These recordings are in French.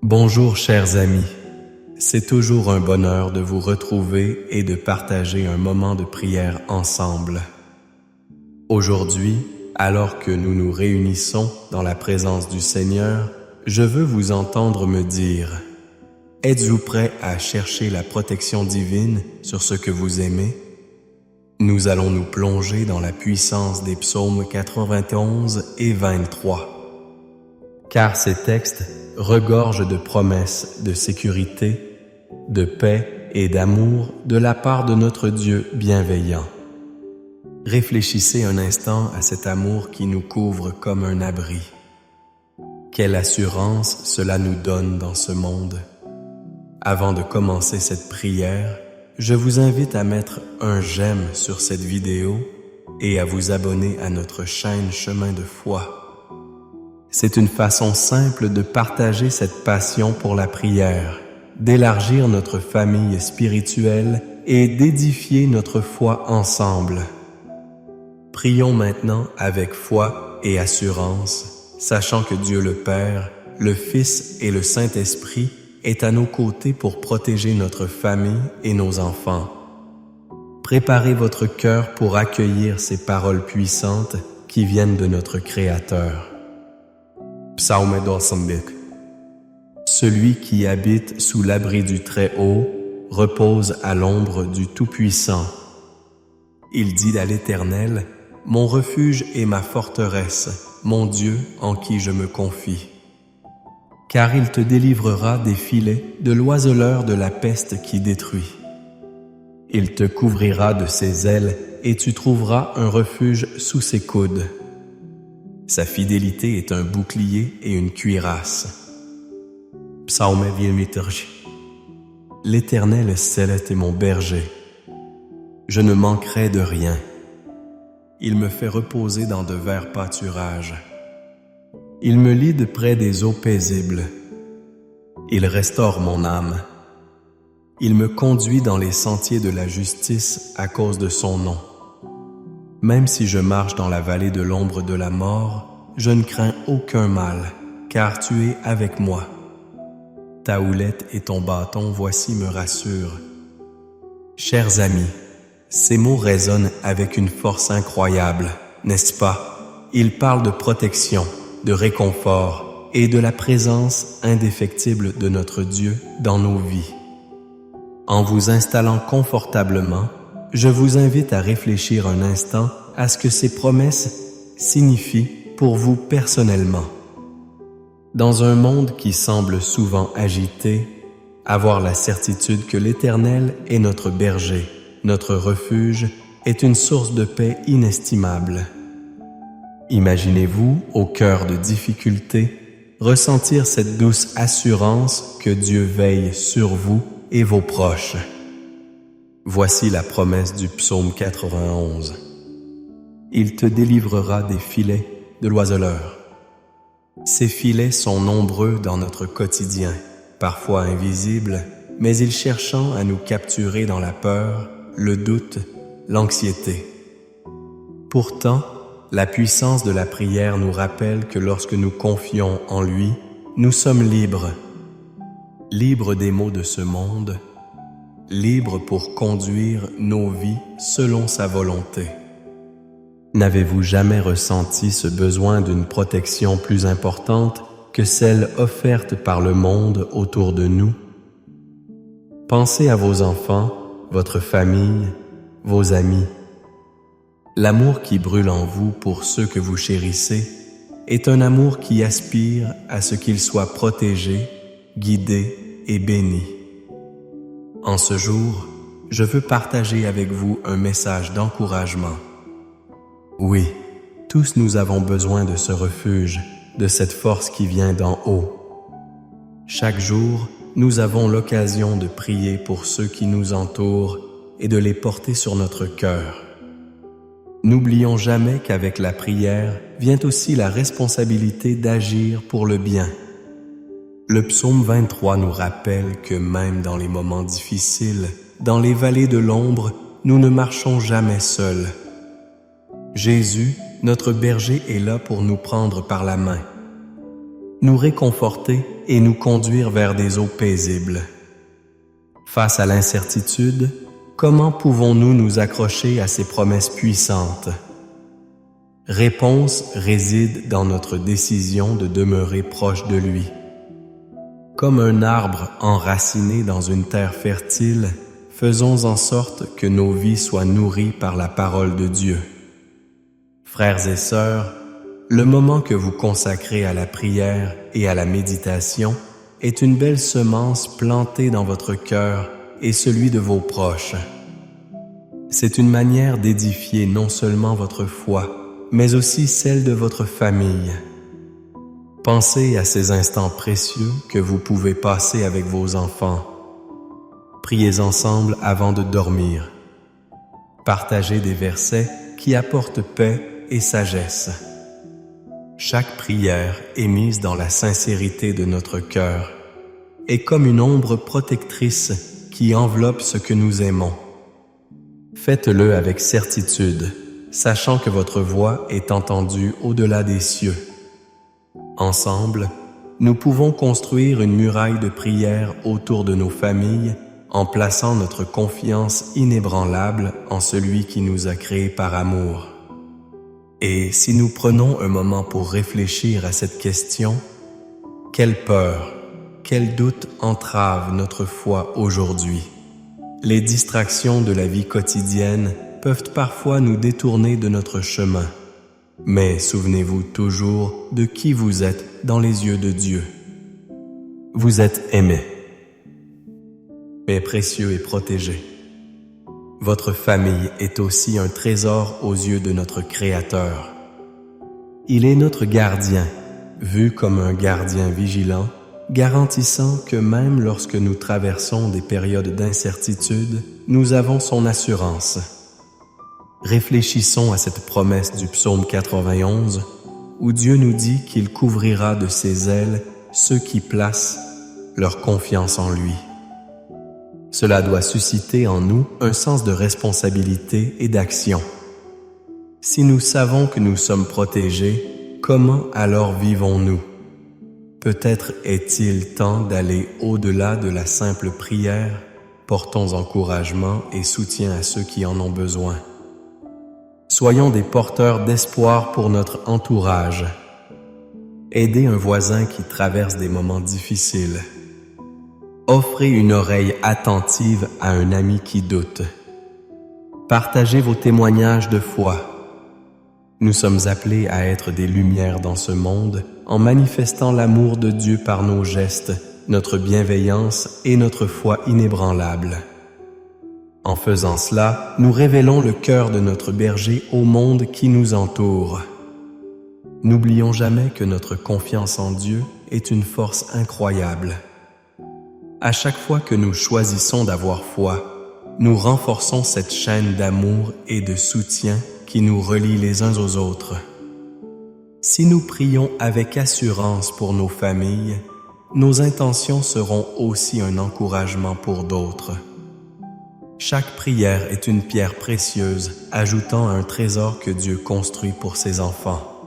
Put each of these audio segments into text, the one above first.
Bonjour chers amis, c'est toujours un bonheur de vous retrouver et de partager un moment de prière ensemble. Aujourd'hui, alors que nous nous réunissons dans la présence du Seigneur, je veux vous entendre me dire: êtes-vous prêts à chercher la protection divine sur ce que vous aimez? Nous allons nous plonger dans la puissance des psaumes 91 et 23. Car ces textes regorgent de promesses de sécurité, de paix et d'amour de la part de notre Dieu bienveillant. Réfléchissez un instant à cet amour qui nous couvre comme un abri. Quelle assurance cela nous donne dans ce monde. Avant de commencer cette prière, je vous invite à mettre un j'aime sur cette vidéo et à vous abonner à notre chaîne Chemin de foi. C'est une façon simple de partager cette passion pour la prière, d'élargir notre famille spirituelle et d'édifier notre foi ensemble. Prions maintenant avec foi et assurance, sachant que Dieu le Père, le Fils et le Saint-Esprit est à nos côtés pour protéger notre famille et nos enfants. Préparez votre cœur pour accueillir ces paroles puissantes qui viennent de notre Créateur. Psaume 95. Celui qui habite sous l'abri du Très-Haut repose à l'ombre du Tout-Puissant. Il dit à l'Éternel: mon refuge et ma forteresse, mon Dieu en qui je me confie. Car il te délivrera des filets de l'oiseleur de la peste qui détruit. Il te couvrira de ses ailes et tu trouveras un refuge sous ses coudes. Sa fidélité est un bouclier et une cuirasse. Psaume 23. L'Éternel est mon berger. Je ne manquerai de rien. Il me fait reposer dans de verts pâturages. Il me lead près des eaux paisibles. Il restaure mon âme. Il me conduit dans les sentiers de la justice à cause de son nom. Même si je marche dans la vallée de l'ombre de la mort, je ne crains aucun mal, car tu es avec moi. Ta houlette et ton bâton, voici, me rassurent. Chers amis, ces mots résonnent avec une force incroyable, n'est-ce pas? Ils parlent de protection, de réconfort et de la présence indéfectible de notre Dieu dans nos vies. En vous installant confortablement, je vous invite à réfléchir un instant à ce que ces promesses signifient pour vous personnellement. Dans un monde qui semble souvent agité, avoir la certitude que l'Éternel est notre berger, notre refuge, est une source de paix inestimable. Imaginez-vous, au cœur de difficultés, ressentir cette douce assurance que Dieu veille sur vous et vos proches. Voici la promesse du psaume 91. Il te délivrera des filets de l'oiseleur. Ces filets sont nombreux dans notre quotidien, parfois invisibles, mais ils cherchant à nous capturer dans la peur, le doute, l'anxiété. Pourtant, la puissance de la prière nous rappelle que lorsque nous confions en lui, nous sommes libres. Libres des maux de ce monde, libres pour conduire nos vies selon sa volonté. N'avez-vous jamais ressenti ce besoin d'une protection plus importante que celle offerte par le monde autour de nous? Pensez à vos enfants, votre famille, vos amis. L'amour qui brûle en vous pour ceux que vous chérissez est un amour qui aspire à ce qu'ils soient protégés, guidés et bénis. En ce jour, je veux partager avec vous un message d'encouragement. Oui, tous nous avons besoin de ce refuge, de cette force qui vient d'en haut. Chaque jour, nous avons l'occasion de prier pour ceux qui nous entourent et de les porter sur notre cœur. N'oublions jamais qu'avec la prière vient aussi la responsabilité d'agir pour le bien. Le psaume 23 nous rappelle que même dans les moments difficiles, dans les vallées de l'ombre, nous ne marchons jamais seuls. Jésus, notre berger, est là pour nous prendre par la main. nous réconforter et nous conduire vers des eaux paisibles. Face à l'incertitude, comment pouvons-nous nous accrocher à ces promesses puissantes? Réponse réside dans notre décision de demeurer proche de lui. Comme un arbre enraciné dans une terre fertile, faisons en sorte que nos vies soient nourries par la parole de Dieu. Frères et sœurs, le moment que vous consacrez à la prière et à la méditation est une belle semence plantée dans votre cœur et celui de vos proches. C'est une manière d'édifier non seulement votre foi, mais aussi celle de votre famille. Pensez à ces instants précieux que vous pouvez passer avec vos enfants. Priez ensemble avant de dormir. Partagez des versets qui apportent paix et sagesse. Chaque prière émise dans la sincérité de notre cœur est comme une ombre protectrice qui enveloppe ce que nous aimons. Faites-le avec certitude, sachant que votre voix est entendue au-delà des cieux. Ensemble, nous pouvons construire une muraille de prière autour de nos familles en plaçant notre confiance inébranlable en celui qui nous a créés par amour. Et si nous prenons un moment pour réfléchir à cette question, quelle peur, quel doute entrave notre foi aujourd'hui? Les distractions de la vie quotidienne peuvent parfois nous détourner de notre chemin. Mais souvenez-vous toujours de qui vous êtes dans les yeux de Dieu. Vous êtes aimé, mais précieux et protégé. Votre famille est aussi un trésor aux yeux de notre Créateur. Il est notre gardien, vu comme un gardien vigilant, garantissant que même lorsque nous traversons des périodes d'incertitude, nous avons son assurance. Réfléchissons à cette promesse du psaume 91, où Dieu nous dit qu'il couvrira de ses ailes ceux qui placent leur confiance en lui. Cela doit susciter en nous un sens de responsabilité et d'action. Si nous savons que nous sommes protégés, comment alors vivons-nous? Peut-être est-il temps d'aller au-delà de la simple prière. Portons encouragement et soutien à ceux qui en ont besoin. Soyons des porteurs d'espoir pour notre entourage. Aidez un voisin qui traverse des moments difficiles. Offrez une oreille attentive à un ami qui doute. Partagez vos témoignages de foi. Nous sommes appelés à être des lumières dans ce monde en manifestant l'amour de Dieu par nos gestes, notre bienveillance et notre foi inébranlable. En faisant cela, nous révélons le cœur de notre berger au monde qui nous entoure. N'oublions jamais que notre confiance en Dieu est une force incroyable. À chaque fois que nous choisissons d'avoir foi, nous renforçons cette chaîne d'amour et de soutien qui nous relie les uns aux autres. Si nous prions avec assurance pour nos familles, nos intentions seront aussi un encouragement pour d'autres. Chaque prière est une pierre précieuse, ajoutant à un trésor que Dieu construit pour ses enfants.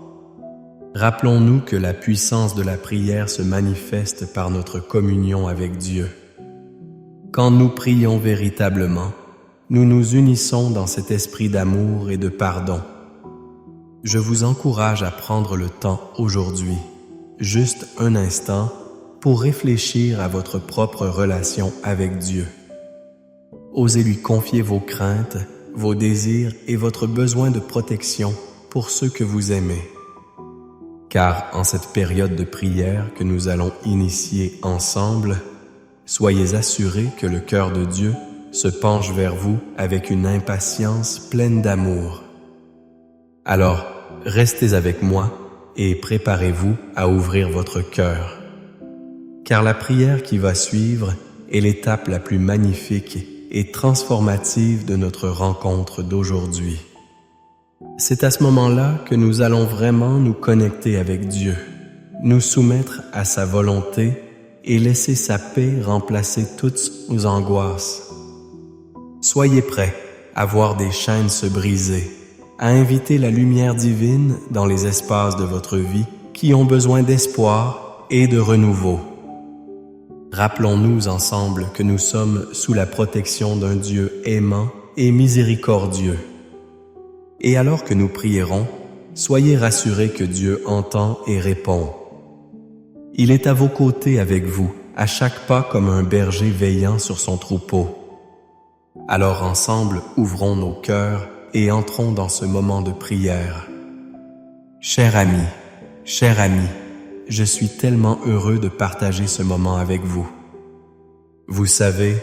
Rappelons-nous que la puissance de la prière se manifeste par notre communion avec Dieu. Quand nous prions véritablement, nous nous unissons dans cet esprit d'amour et de pardon. Je vous encourage à prendre le temps aujourd'hui, juste un instant, pour réfléchir à votre propre relation avec Dieu. Osez lui confier vos craintes, vos désirs et votre besoin de protection pour ceux que vous aimez. Car en cette période de prière que nous allons initier ensemble, soyez assurés que le cœur de Dieu se penche vers vous avec une impatience pleine d'amour. Alors, restez avec moi et préparez-vous à ouvrir votre cœur. Car la prière qui va suivre est l'étape la plus magnifique et transformative de notre rencontre d'aujourd'hui. C'est à ce moment-là que nous allons vraiment nous connecter avec Dieu, nous soumettre à sa volonté et laisser sa paix remplacer toutes nos angoisses. Soyez prêts à voir des chaînes se briser, à inviter la lumière divine dans les espaces de votre vie qui ont besoin d'espoir et de renouveau. Rappelons-nous ensemble que nous sommes sous la protection d'un Dieu aimant et miséricordieux. Et alors que nous prierons, soyez rassurés que Dieu entend et répond. Il est à vos côtés avec vous, à chaque pas comme un berger veillant sur son troupeau. Alors ensemble, ouvrons nos cœurs et entrons dans ce moment de prière. Cher ami, je suis tellement heureux de partager ce moment avec vous. Vous savez,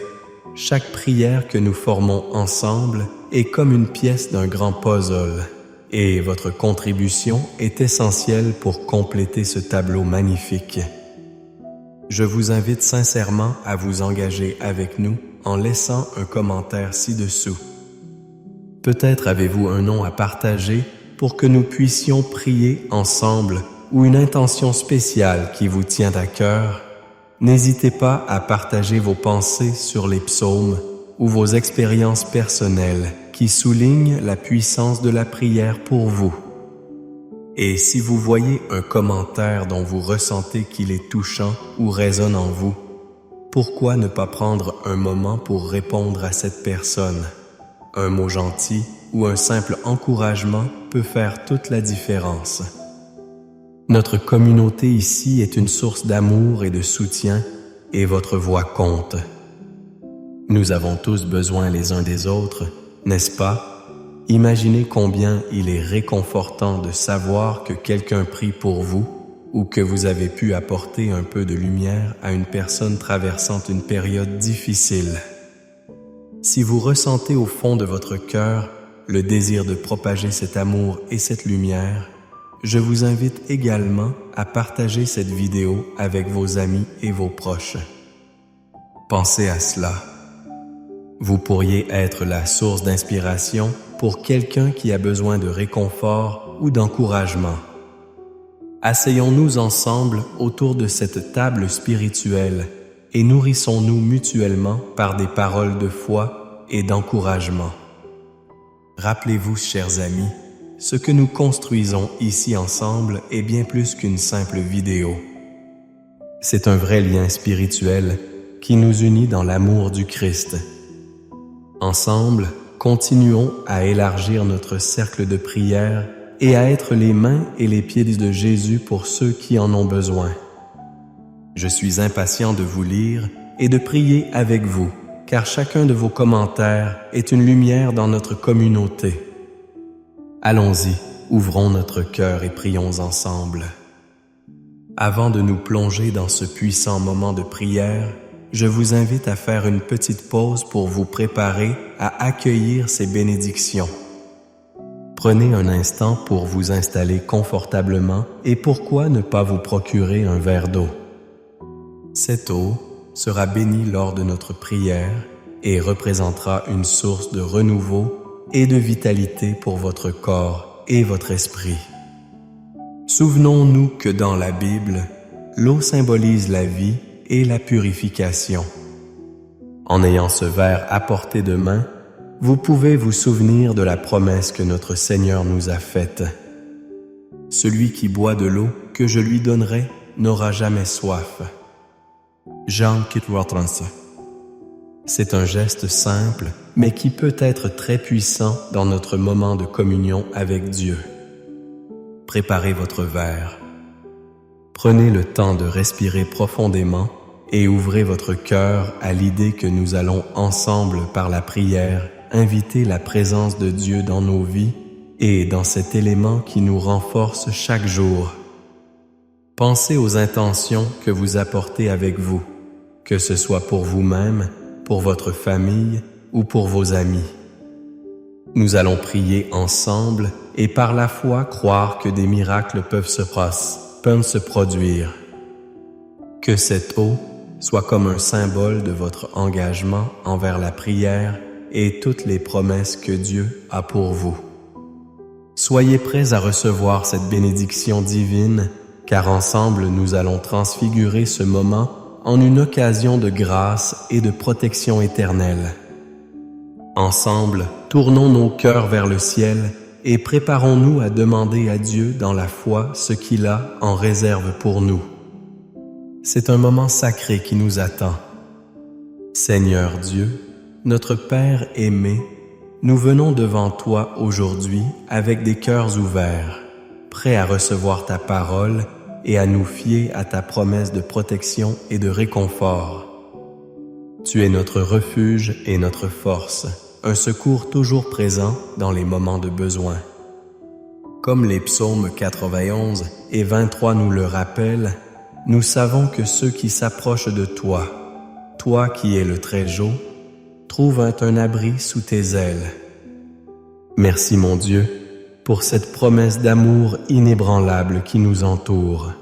chaque prière que nous formons ensemble est comme une pièce d'un grand puzzle, et votre contribution est essentielle pour compléter ce tableau magnifique. Je vous invite sincèrement à vous engager avec nous en laissant un commentaire ci-dessous. Peut-être avez-vous un nom à partager pour que nous puissions prier ensemble ou une intention spéciale qui vous tient à cœur. N'hésitez pas à partager vos pensées sur les psaumes ou vos expériences personnelles qui soulignent la puissance de la prière pour vous. Et si vous voyez un commentaire dont vous ressentez qu'il est touchant ou résonne en vous, pourquoi ne pas prendre un moment pour répondre à cette personne? Un mot gentil ou un simple encouragement peut faire toute la différence. Notre communauté ici est une source d'amour et de soutien, et votre voix compte. Nous avons tous besoin les uns des autres, n'est-ce pas? Imaginez combien il est réconfortant de savoir que quelqu'un prie pour vous ou que vous avez pu apporter un peu de lumière à une personne traversant une période difficile. Si vous ressentez au fond de votre cœur le désir de propager cet amour et cette lumière, je vous invite également à partager cette vidéo avec vos amis et vos proches. Pensez à cela. Vous pourriez être la source d'inspiration pour quelqu'un qui a besoin de réconfort ou d'encouragement. Asseyons-nous ensemble autour de cette table spirituelle et nourrissons-nous mutuellement par des paroles de foi et d'encouragement. Rappelez-vous, chers amis, ce que nous construisons ici ensemble est bien plus qu'une simple vidéo. C'est un vrai lien spirituel qui nous unit dans l'amour du Christ. Ensemble, continuons à élargir notre cercle de prière et à être les mains et les pieds de Jésus pour ceux qui en ont besoin. Je suis impatient de vous lire et de prier avec vous, car chacun de vos commentaires est une lumière dans notre communauté. Allons-y, ouvrons notre cœur et prions ensemble. Avant de nous plonger dans ce puissant moment de prière, je vous invite à faire une petite pause pour vous préparer à accueillir ces bénédictions. Prenez un instant pour vous installer confortablement et pourquoi ne pas vous procurer un verre d'eau. Cette eau sera bénie lors de notre prière et représentera une source de renouveau et de vitalité pour votre corps et votre esprit. Souvenons-nous que dans la Bible, l'eau symbolise la vie et la purification. En ayant ce verre à portée de main, vous pouvez vous souvenir de la promesse que notre Seigneur nous a faite. Celui qui boit de l'eau que je lui donnerai n'aura jamais soif. Jean 4:30. C'est un geste simple, mais qui peut être très puissant dans notre moment de communion avec Dieu. Préparez votre verre. Prenez le temps de respirer profondément et ouvrez votre cœur à l'idée que nous allons ensemble par la prière inviter la présence de Dieu dans nos vies et dans cet élément qui nous renforce chaque jour. Pensez aux intentions que vous apportez avec vous, que ce soit pour vous-même, pour votre famille ou pour vos amis. Nous allons prier ensemble et par la foi croire que des miracles peuvent se produire. Que cette eau soit comme un symbole de votre engagement envers la prière et toutes les promesses que Dieu a pour vous. Soyez prêts à recevoir cette bénédiction divine, car ensemble nous allons transfigurer ce moment en une occasion de grâce et de protection éternelle. Ensemble, tournons nos cœurs vers le ciel et préparons-nous à demander à Dieu dans la foi ce qu'il a en réserve pour nous. C'est un moment sacré qui nous attend. Seigneur Dieu, notre Père aimé, nous venons devant toi aujourd'hui avec des cœurs ouverts, prêts à recevoir ta parole et à nous fier à ta promesse de protection et de réconfort. Tu es notre refuge et notre force, un secours toujours présent dans les moments de besoin. Comme les psaumes 91 et 23 nous le rappellent, nous savons que ceux qui s'approchent de toi, toi qui es le Très-Haut, trouvent un abri sous tes ailes. Merci mon Dieu pour cette promesse d'amour inébranlable qui nous entoure.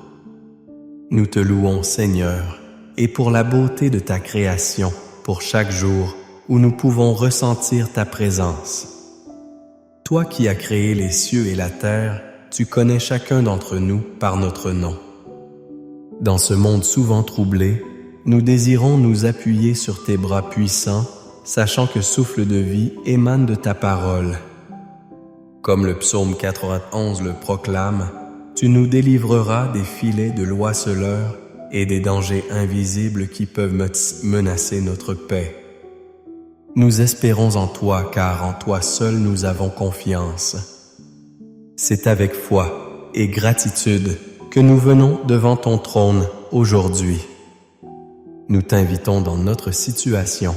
Nous te louons Seigneur et pour la beauté de ta création, pour chaque jour où nous pouvons ressentir ta présence. Toi qui as créé les cieux et la terre, tu connais chacun d'entre nous par notre nom. Dans ce monde souvent troublé, nous désirons nous appuyer sur tes bras puissants, sachant que souffle de vie émane de ta parole. Comme le psaume 91 le proclame, tu nous délivreras des filets de l'oiseleur et des dangers invisibles qui peuvent menacer notre paix. Nous espérons en toi, car en toi seul nous avons confiance. C'est avec foi et gratitude que nous venons devant ton trône aujourd'hui. Nous t'invitons dans notre situation.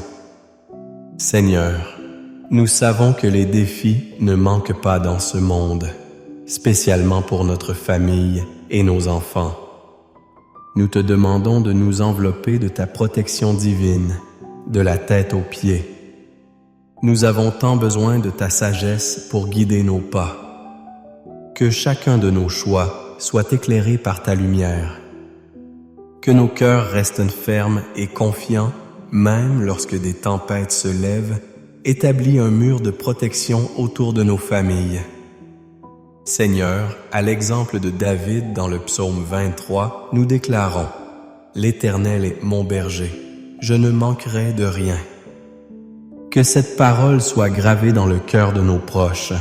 Seigneur, nous savons que les défis ne manquent pas dans ce monde, spécialement pour notre famille et nos enfants. Nous te demandons de nous envelopper de ta protection divine, de la tête aux pieds. Nous avons tant besoin de ta sagesse pour guider nos pas. Que chacun de nos choix soit éclairé par ta lumière. Que nos cœurs restent fermes et confiants, même lorsque des tempêtes se lèvent, établis un mur de protection autour de nos familles. Seigneur, à l'exemple de David dans le psaume 23, nous déclarons « L'Éternel est mon berger, je ne manquerai de rien ». Que cette parole soit gravée dans le cœur de nos proches.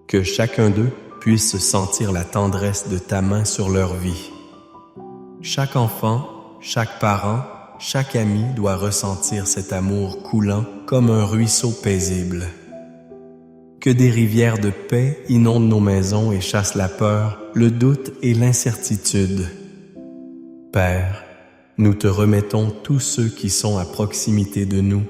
Que chacun d'eux puisse sentir la tendresse de ta main sur leur vie. Chaque enfant, chaque parent, chaque ami doit ressentir cet amour coulant comme un ruisseau paisible. Que des rivières de paix inondent nos maisons et chassent la peur, le doute et l'incertitude. Père, nous te remettons tous ceux qui sont à proximité de nous.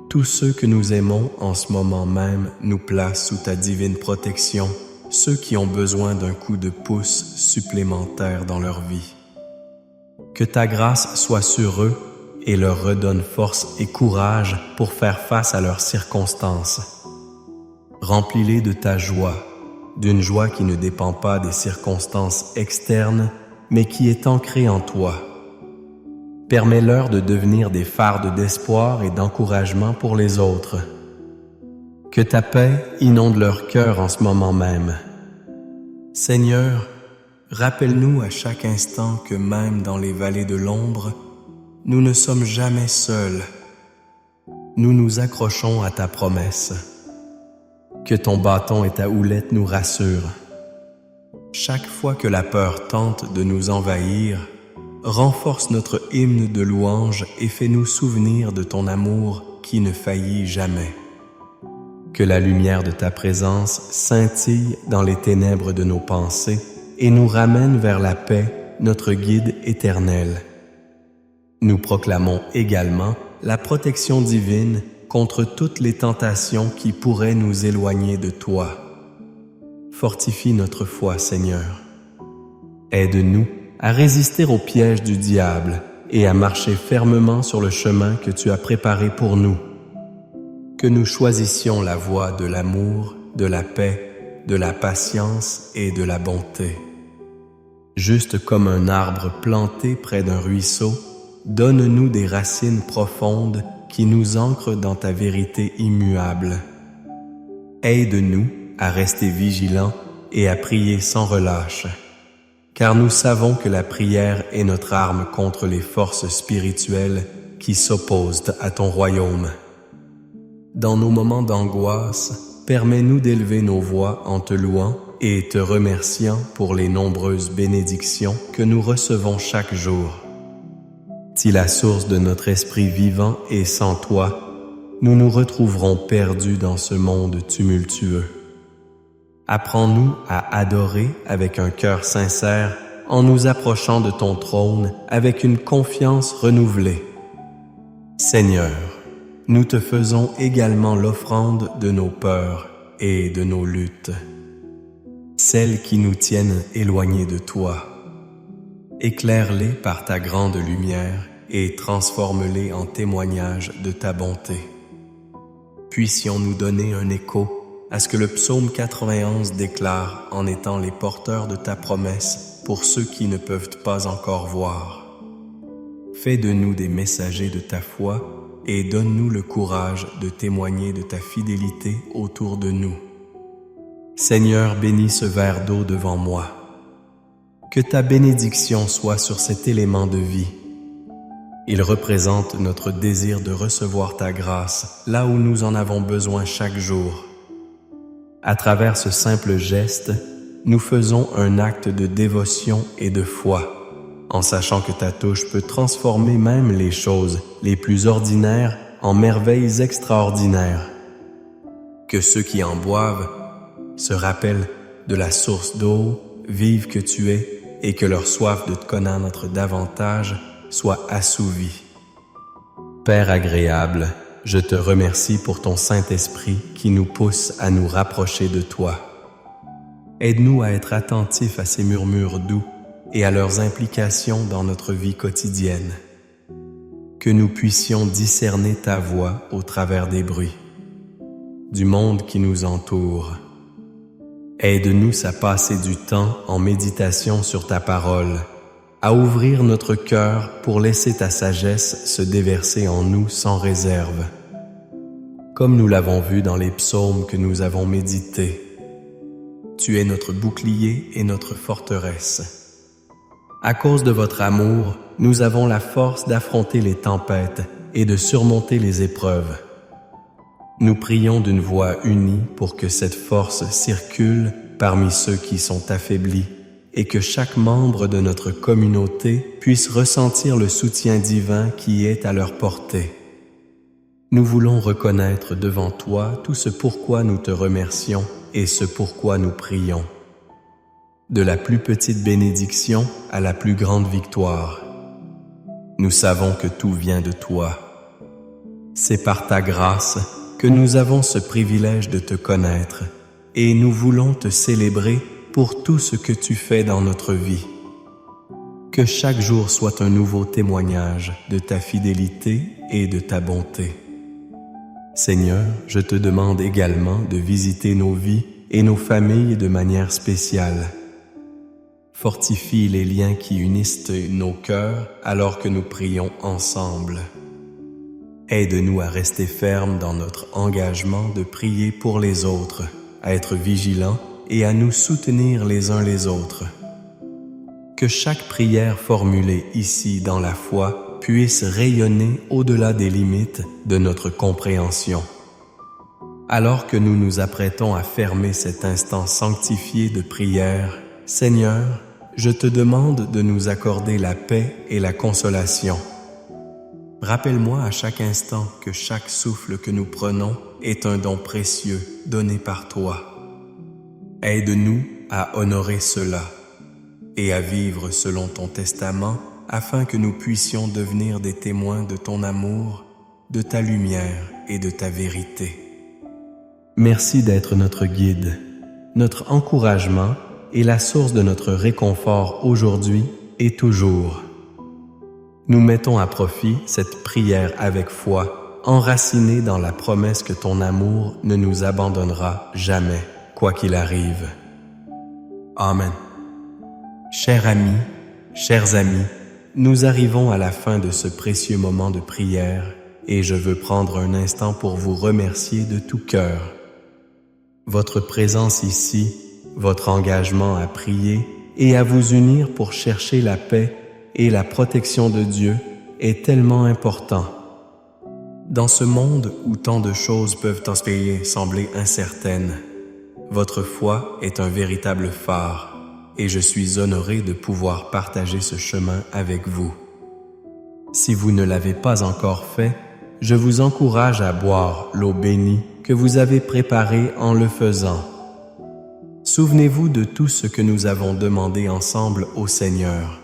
Tous ceux que nous aimons en ce moment même nous placent sous ta divine protection, ceux qui ont besoin d'un coup de pouce supplémentaire dans leur vie. Que ta grâce soit sur eux et leur redonne force et courage pour faire face à leurs circonstances. Remplis-les de ta joie, d'une joie qui ne dépend pas des circonstances externes, mais qui est ancrée en toi. Permets-leur de devenir des fardes d'espoir et d'encouragement pour les autres. Que ta paix inonde leur cœur en ce moment même. Seigneur, rappelle-nous à chaque instant que même dans les vallées de l'ombre, nous ne sommes jamais seuls. Nous nous accrochons à ta promesse. Que ton bâton et ta houlette nous rassurent. Chaque fois que la peur tente de nous envahir, renforce notre hymne de louange et fais-nous souvenir de ton amour qui ne faillit jamais. Que la lumière de ta présence scintille dans les ténèbres de nos pensées et nous ramène vers la paix, notre guide éternel. Nous proclamons également la protection divine contre toutes les tentations qui pourraient nous éloigner de toi. Fortifie notre foi, Seigneur. Aide-nous à résister aux pièges du diable et à marcher fermement sur le chemin que tu as préparé pour nous. Que nous choisissions la voie de l'amour, de la paix, de la patience et de la bonté. Juste comme un arbre planté près d'un ruisseau, donne-nous des racines profondes qui nous ancrent dans ta vérité immuable. Aide-nous à rester vigilants et à prier sans relâche, car nous savons que la prière est notre arme contre les forces spirituelles qui s'opposent à ton royaume. Dans nos moments d'angoisse, permets-nous d'élever nos voix en te louant et te remerciant pour les nombreuses bénédictions que nous recevons chaque jour. Si la source de notre esprit vivant est sans toi, nous nous retrouverons perdus dans ce monde tumultueux. Apprends-nous à adorer avec un cœur sincère en nous approchant de ton trône avec une confiance renouvelée. Seigneur, nous te faisons également l'offrande de nos peurs et de nos luttes, celles qui nous tiennent éloignés de toi. Éclaire-les par ta grande lumière et transforme-les en témoignages de ta bonté. Puissions-nous donner un écho à ce que le psaume 91 déclare en étant les porteurs de ta promesse pour ceux qui ne peuvent pas encore voir. Fais de nous des messagers de ta foi et donne-nous le courage de témoigner de ta fidélité autour de nous. Seigneur, bénis ce verre d'eau devant moi. Que ta bénédiction soit sur cet élément de vie. Il représente notre désir de recevoir ta grâce là où nous en avons besoin chaque jour. À travers ce simple geste, nous faisons un acte de dévotion et de foi, en sachant que ta touche peut transformer même les choses les plus ordinaires en merveilles extraordinaires. Que ceux qui en boivent se rappellent de la source d'eau vive que tu es et que leur soif de te connaître davantage soit assouvie. Père agréable, je te remercie pour ton Saint-Esprit qui nous pousse à nous rapprocher de toi. Aide-nous à être attentifs à ces murmures doux et à leurs implications dans notre vie quotidienne. Que nous puissions discerner ta voix au travers des bruits du monde qui nous entoure. Aide-nous à passer du temps en méditation sur ta parole, à ouvrir notre cœur pour laisser ta sagesse se déverser en nous sans réserve. Comme nous l'avons vu dans les psaumes que nous avons médités, tu es notre bouclier et notre forteresse. À cause de votre amour, nous avons la force d'affronter les tempêtes et de surmonter les épreuves. Nous prions d'une voix unie pour que cette force circule parmi ceux qui sont affaiblis et que chaque membre de notre communauté puisse ressentir le soutien divin qui est à leur portée. Nous voulons reconnaître devant toi tout ce pourquoi nous te remercions et ce pourquoi nous prions. De la plus petite bénédiction à la plus grande victoire. Nous savons que tout vient de toi. C'est par ta grâce que nous avons ce privilège de te connaître et nous voulons te célébrer pour tout ce que tu fais dans notre vie. Que chaque jour soit un nouveau témoignage de ta fidélité et de ta bonté. Seigneur, je te demande également de visiter nos vies et nos familles de manière spéciale. Fortifie les liens qui unissent nos cœurs alors que nous prions ensemble. Aide-nous à rester fermes dans notre engagement de prier pour les autres, à être vigilants et à nous soutenir les uns les autres. Que chaque prière formulée ici dans la foi puisse rayonner au-delà des limites de notre compréhension. Alors que nous nous apprêtons à fermer cet instant sanctifié de prière, Seigneur, je te demande de nous accorder la paix et la consolation. Rappelle-moi à chaque instant que chaque souffle que nous prenons est un don précieux donné par toi. Aide-nous à honorer cela et à vivre selon ton testament afin que nous puissions devenir des témoins de ton amour, de ta lumière et de ta vérité. Merci d'être notre guide, notre encouragement et la source de notre réconfort aujourd'hui et toujours. Nous mettons à profit cette prière avec foi, enracinée dans la promesse que ton amour ne nous abandonnera jamais, quoi qu'il arrive. Amen. Chers amis, nous arrivons à la fin de ce précieux moment de prière et je veux prendre un instant pour vous remercier de tout cœur. Votre présence ici, votre engagement à prier et à vous unir pour chercher la paix et la protection de Dieu est tellement important. Dans ce monde où tant de choses peuvent sembler incertaines, Votre foi est un véritable phare et je suis honoré de pouvoir partager ce chemin avec vous. Si vous ne l'avez pas encore fait, je vous encourage à boire l'eau bénie que vous avez préparée en le faisant. Souvenez-vous de tout ce que nous avons demandé ensemble au Seigneur.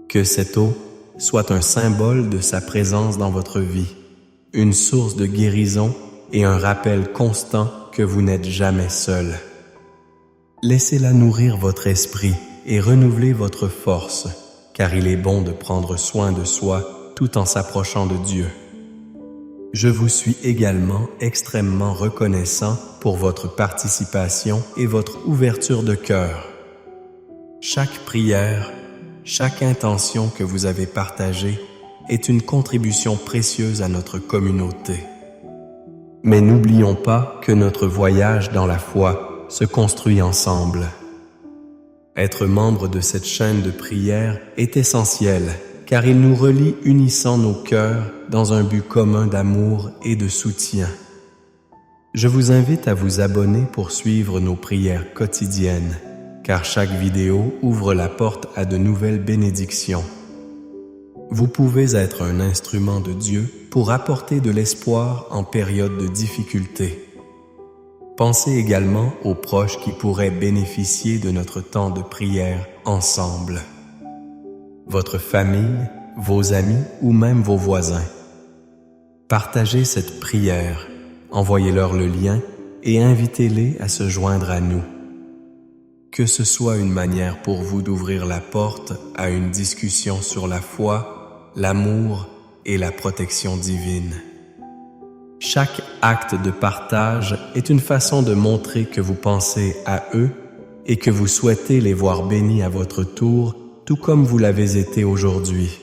Que cette eau soit un symbole de sa présence dans votre vie, une source de guérison et un rappel constant que vous n'êtes jamais seul. Laissez-la nourrir votre esprit et renouveler votre force, car il est bon de prendre soin de soi tout en s'approchant de Dieu. Je vous suis également extrêmement reconnaissant pour votre participation et votre ouverture de cœur. Chaque prière, chaque intention que vous avez partagée est une contribution précieuse à notre communauté. Mais n'oublions pas que notre voyage dans la foi se construit ensemble. Être membre de cette chaîne de prière est essentiel, car il nous relie unissant nos cœurs dans un but commun d'amour et de soutien. Je vous invite à vous abonner pour suivre nos prières quotidiennes, car chaque vidéo ouvre la porte à de nouvelles bénédictions. Vous pouvez être un instrument de Dieu pour apporter de l'espoir en période de difficulté. Pensez également aux proches qui pourraient bénéficier de notre temps de prière ensemble. Votre famille, vos amis ou même vos voisins. Partagez cette prière, envoyez-leur le lien et invitez-les à se joindre à nous. Que ce soit une manière pour vous d'ouvrir la porte à une discussion sur la foi, l'amour et la protection divine. Chaque acte de partage est une façon de montrer que vous pensez à eux et que vous souhaitez les voir bénis à votre tour, tout comme vous l'avez été aujourd'hui.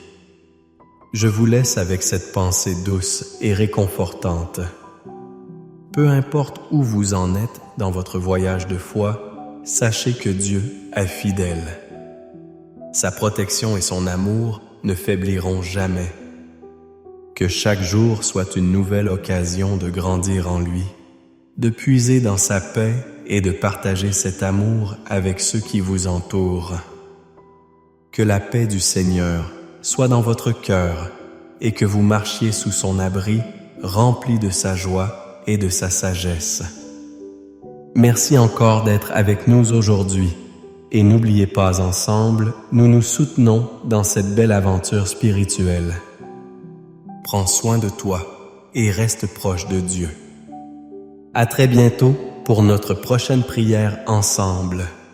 Je vous laisse avec cette pensée douce et réconfortante. Peu importe où vous en êtes dans votre voyage de foi, sachez que Dieu est fidèle. Sa protection et son amour ne faibliront jamais. Que chaque jour soit une nouvelle occasion de grandir en lui, de puiser dans sa paix et de partager cet amour avec ceux qui vous entourent. Que la paix du Seigneur soit dans votre cœur et que vous marchiez sous son abri, rempli de sa joie et de sa sagesse. Merci encore d'être avec nous aujourd'hui et n'oubliez pas, ensemble, nous nous soutenons dans cette belle aventure spirituelle. Prends soin de toi et reste proche de Dieu. À très bientôt pour notre prochaine prière ensemble.